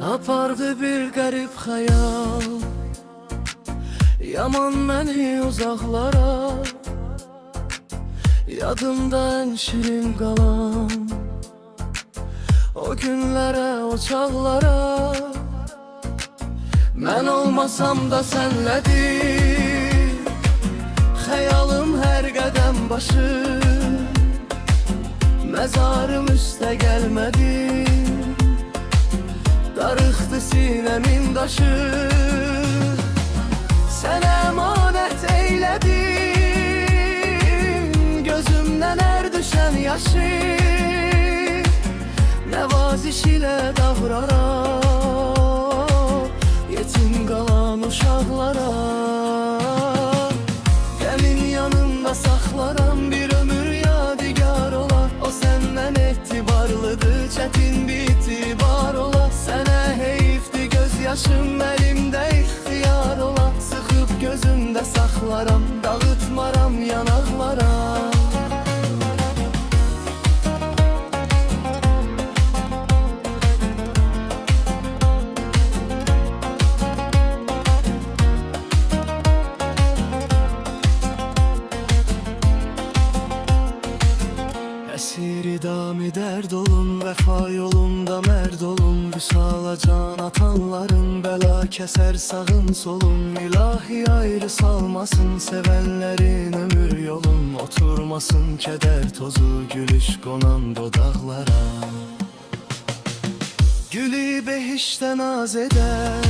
Apardı bir garip hayal, yaman məni uzaklara. Yadımda en şirin kalan o günlere, o çağlara. Ben olmasam da senledir hayalım her qədəm başı. Mezarım üstə gelmedi, darıxdı sinemin daşı. Sen emanet eyledin gözümden her düşen yaşı. Nevaziş ile davrarak yetim kalan uşaqlara. Qəmin yanında saxlaram bir ömür yadigar olar. O senden etibarlıdır, çetin bir itibar olar. Sənə heyifdir gözyaşım elimde ixtiyar olar. Sıxıb gözümdə saxlaram, dağıtmaram yanaqlara. Esiri dami derd olun, vefa yolunda merd olun. Vüsala can atanların bela keser sağın solun. İlahi ayrı salmasın sevenlerin ömür yolun. Oturmasın keder tozu gülüş konan dodaklara. Gülü behişten naz eder,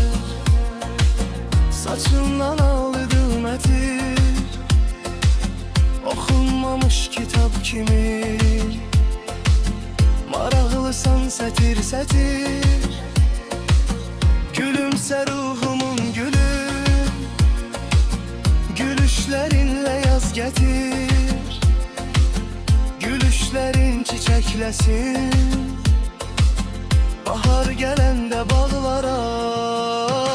saçından aldım etir. Okunmamış kitap kimi, maraqlısan sətir sətir. Gülümsə ruhumun gülü, gülüşlerinle yaz getir. Gülüşlerin çiçeklesin, bahar gelende bağlara.